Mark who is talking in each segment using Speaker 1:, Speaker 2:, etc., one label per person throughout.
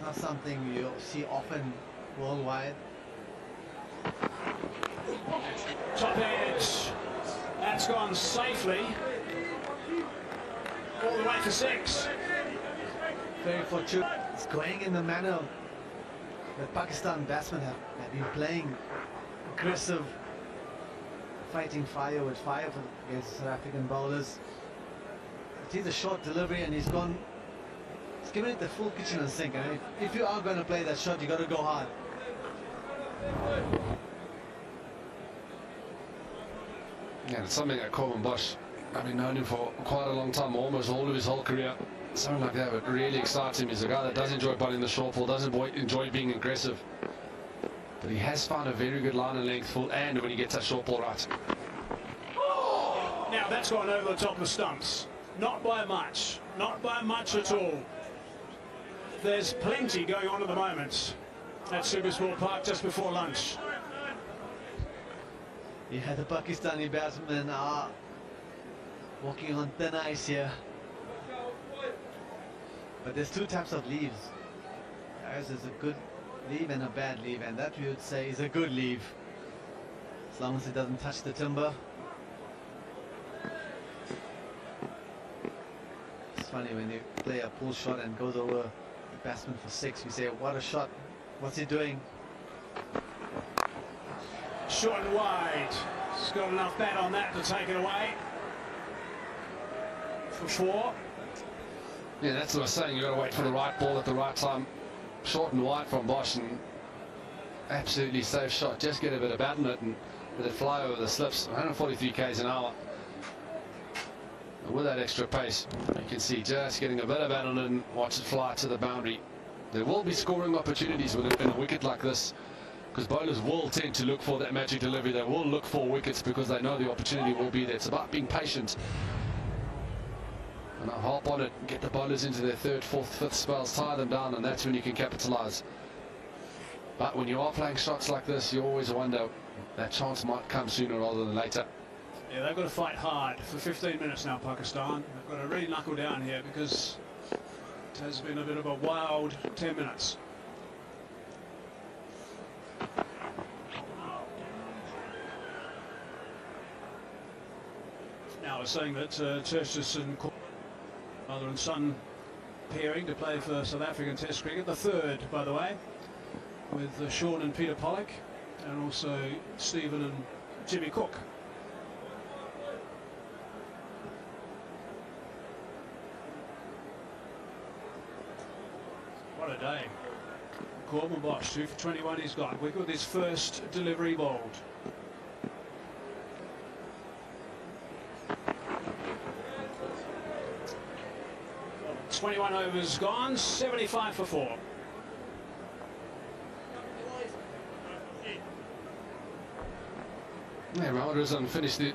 Speaker 1: not something you see often worldwide.
Speaker 2: Top edge. That's gone safely. All the way for 6.
Speaker 1: Very fortunate. It's going in the manner that Pakistan batsmen have been playing. Aggressive, fighting fire with fire against South African bowlers. It is a short delivery and he's given it the full kitchen and sink. And if you are going to play that shot, you got to go hard.
Speaker 3: Yeah, it's something that Corbin Bosch, I've been known him for quite a long time, almost all of his whole career. Something like that would really excites him. He's a guy that does enjoy bowling the short ball, doesn't enjoy being aggressive. But he has found a very good line and length full, and when he gets that short ball right.
Speaker 2: Now that's gone over the top of the stumps. Not by much. Not by much at all. There's plenty going on at the moment at Supersport Park just before lunch.
Speaker 1: Yeah, the Pakistani batsmen are walking on thin ice here. But there's two types of leaves. There's a good leave and a bad leave, and that we would say is a good leave, as long as it doesn't touch the timber. It's funny when you play a pull shot and goes over the batsman for 6, you say, what a shot, what's he doing?
Speaker 2: Short and wide. He's got enough bat on that to take it away for 4.
Speaker 3: Yeah, that's what I was saying. You've got to wait for the right ball at the right time. Short and wide from Bosch, and absolutely safe shot. Just get a bit of bat in it and let it fly over the slips. 143 k's an hour. And with that extra pace, you can see just getting a bit of bat on it and watch it fly to the boundary. There will be scoring opportunities in a wicket like this, because bowlers will tend to look for that magic delivery. They will look for wickets because they know the opportunity will be there. It's about being patient. And I'll hop on it, get the bowlers into their 3rd, 4th, 5th spells, tie them down, and that's when you can capitalise. But when you are playing shots like this, you always wonder that chance might come sooner rather than later.
Speaker 2: Yeah, they've got to fight hard for 15 minutes now, Pakistan. They've got to really knuckle down here because it has been a bit of a wild 10 minutes. Now, I was saying that Tertius and father and son pairing to play for South African Test cricket, the 3rd, by the way, with Sean and Peter Pollock, and also Stephen and Jimmy Cook. What a day. Corbin Bosch, 2 for 21 he's got. Wicket with his first delivery bowled. 21 overs gone, 75 for 4.
Speaker 3: Yeah, Ramadan finished the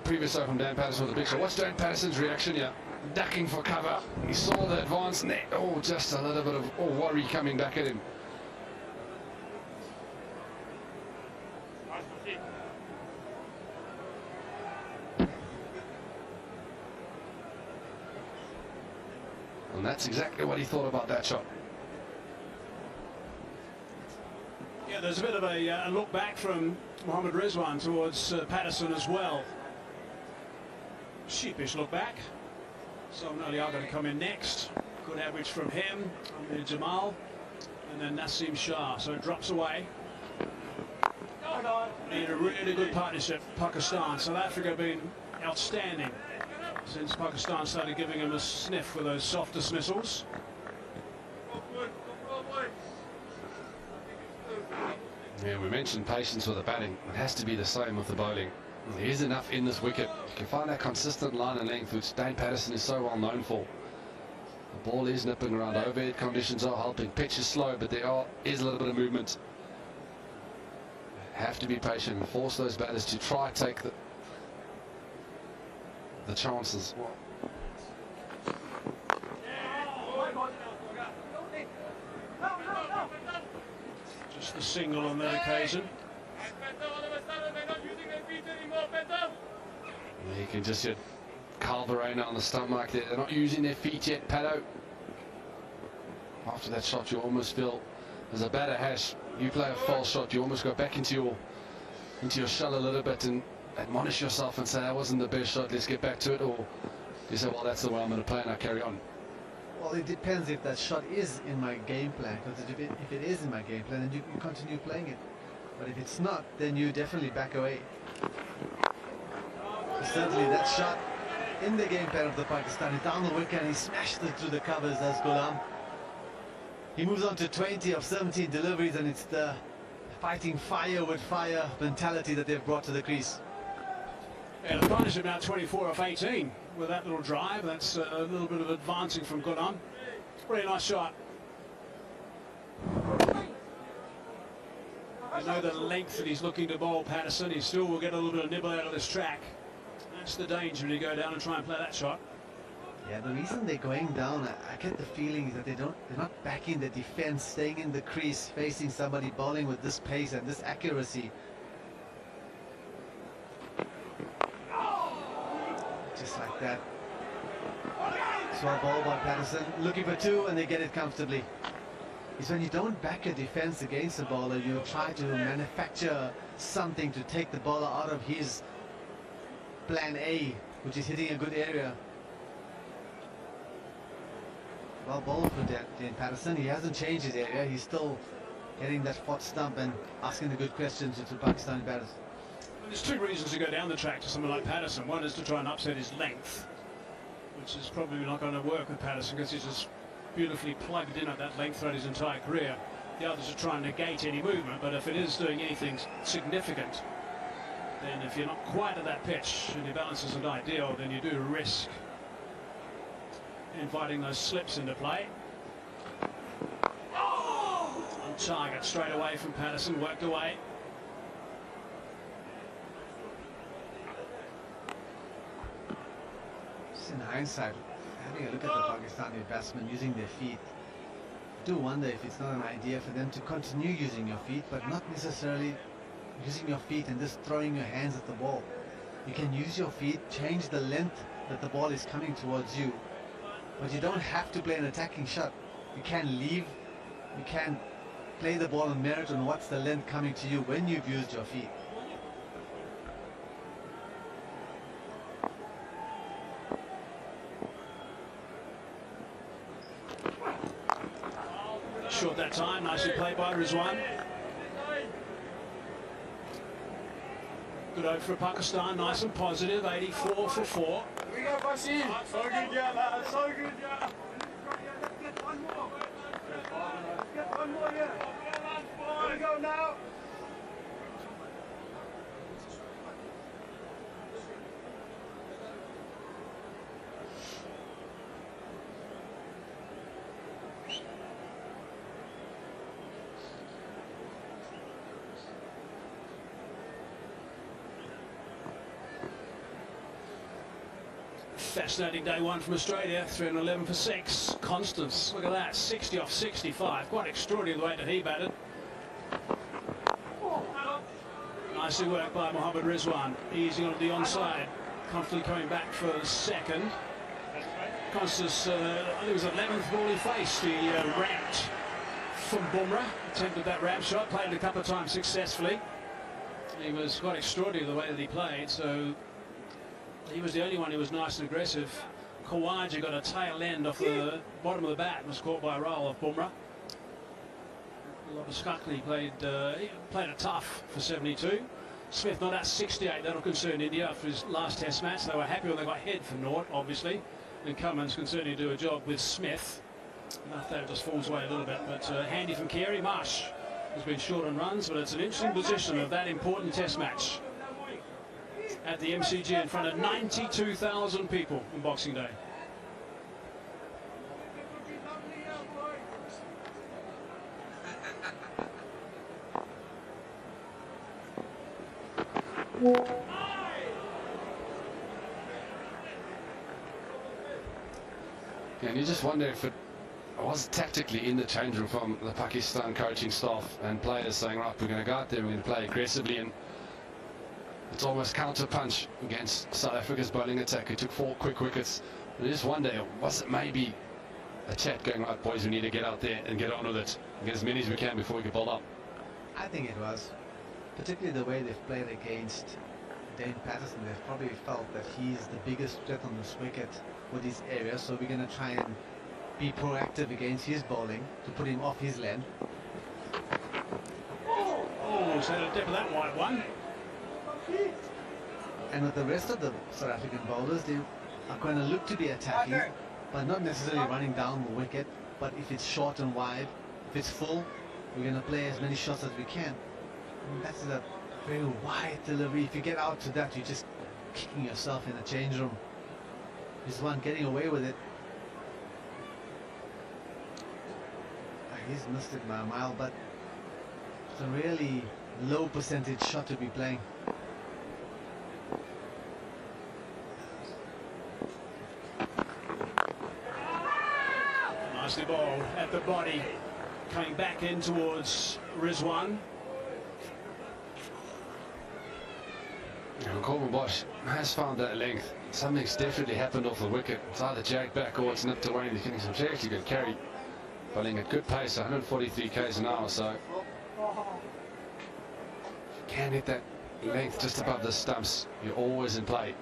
Speaker 3: previous over from Dan Patterson with a big shot. What's Dan Patterson's reaction here? Ducking for cover. He saw the advance net. Oh, just a little bit of worry coming back at him. And that's exactly what he thought about that shot.
Speaker 2: Yeah, there's a bit of a look back from Mohammad Rizwan towards Patterson as well. Sheepish look back. So Ali are going to come in next. Good average from him, Amir Jamal, and then Naseem Shah. So it drops away. Need a really good partnership, Pakistan. South Africa have been outstanding since Pakistan started giving him a sniff with those soft dismissals.
Speaker 3: Yeah, we mentioned patience with the batting. It has to be the same with the bowling. There is enough in this wicket. You can find that consistent line and length, which Dane Patterson is so well known for. The ball is nipping around. Overhead conditions are helping. Pitch is slow, but there is a little bit of movement. Have to be patient and force those batters to try take the chances.
Speaker 2: Just the single on that occasion.
Speaker 3: You can just get Carl Verena on the stump like that. They're not using their feet yet, Paddo. after that shot, you almost feel, as a batter has, you play a false shot, you almost go back into your shell a little bit and admonish yourself and say, that wasn't the best shot, let's get back to it. Or you say, well, that's the way I'm going to play and I carry on.
Speaker 1: Well, it depends if that shot is in my game plan, because if it is in my game plan, then you continue playing it. But if it's not, then you definitely back away. Certainly that shot in the game plan of the Pakistani, down the wicket, and he smashed it through the covers as Ghulam. He moves on to 20 of 17 deliveries, and it's the fighting fire with fire mentality that they've brought to the crease.
Speaker 2: Yeah, the partnership now 24 of 18 with that little drive. That's a little bit of advancing from Ghulam. Really nice shot. You know the length that he's looking to bowl Patterson. He still will get a little bit of nibble out of this track. That's the danger when you go down and try and play that shot.
Speaker 1: Yeah, the reason they're going down, I get the feeling that they're not backing the defense, staying in the crease, facing somebody bowling with this pace and this accuracy. Just like that. Swell ball by Patterson, looking for two, and they get it comfortably. It's when you don't back a defense against a bowler, you try to manufacture something to take the bowler out of his plan A, which is hitting a good area. Well bowled for Dane Patterson. He hasn't changed his area. He's still hitting that spot stump and asking the good questions to Pakistani batters.
Speaker 2: There's two reasons to go down the track to someone like Patterson. One is to try and upset his length, which is probably not going to work with Patterson because he's just beautifully plugged in at that length throughout his entire career. The other is to try and negate any movement, but if it is doing anything significant, then if you're not quite at that pitch and your balance isn't ideal, then you do risk inviting those slips into play. On target straight away from Patterson, worked away.
Speaker 1: Just in hindsight, having a look at the Pakistani batsmen using their feet, I do wonder if it's not an idea for them to continue using your feet, but not necessarily using your feet and just throwing your hands at the ball. You can use your feet, change the length that the ball is coming towards you, but you don't have to play an attacking shot. You can leave, you can play the ball on merit on what's the length coming to you when you've used your feet.
Speaker 2: Short that time, nicely played by Rizwan. Good over for Pakistan, nice and positive, 84 for 4.
Speaker 4: Here we go, Basi. So good, yeah, lad. So good, yeah. Get one more. Get one more, yeah. Here we go now.
Speaker 2: Fascinating day one from Australia, 311 for 6. Constance, look at that, 60 off 65. Quite extraordinary the way that he batted. Nicely worked by Mohammad Rizwan, easing onto the onside, comfortably coming back for the second. Constance, I think it was 11th ball he faced. He ramped from Bumrah, attempted that ramp shot, played it a couple of times successfully. He was quite extraordinary the way that he played, so he was the only one who was nice and aggressive. Khawaja got a tail end off the bottom of the bat and was caught by a roll off Bumrah. Labuschagne played it tough for 72. Smith not at 68, that'll concern India after his last test match. They were happy when they got head for naught, obviously. And Cummins can certainly do a job with Smith. Enough that it just falls away a little bit, but handy from Carey. Marsh has been short on runs, but it's an interesting position of that important test match at the MCG in front of 92,000 people on Boxing Day.
Speaker 3: And you just wonder if it was tactically in the change room from the Pakistan coaching staff and players saying, right, we're going to go out there, we're going to play aggressively, and it's almost counter-punch against South Africa's bowling attack. He took 4 quick wickets. And I just wonder, was it maybe a chat going, right, boys, we need to get out there and get on with it. Get as many as we can before we get bowled up.
Speaker 1: I think it was. Particularly the way they've played against Dane Patterson. They've probably felt that he's the biggest threat on this wicket with his area, so we're going to try and be proactive against his bowling to put him off his lane.
Speaker 2: Oh, he's had a dip of that white one.
Speaker 1: And with the rest of the South African bowlers, they are going to look to be attacking, but not necessarily running down the wicket. But if it's short and wide, if it's full, we're going to play as many shots as we can. And that's a very wide delivery. If you get out to that, you're just kicking yourself in the change room. He's the one getting away with it. He's missed it by a mile, but it's a really low percentage shot to be playing.
Speaker 2: Nicely bowled at the body, coming back in towards Rizwan.
Speaker 3: Corbin Bosch has found that length. Something's definitely happened off the wicket. It's either jagged back or it's nipped away. He's getting some seriously good carry. Bowling at good pace, 143 k's an hour, so can hit that length just above the stumps, you're always in play.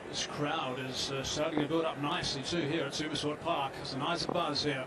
Speaker 2: This crowd is starting to build up nicely too here at Supersport Park. There's a nice buzz here.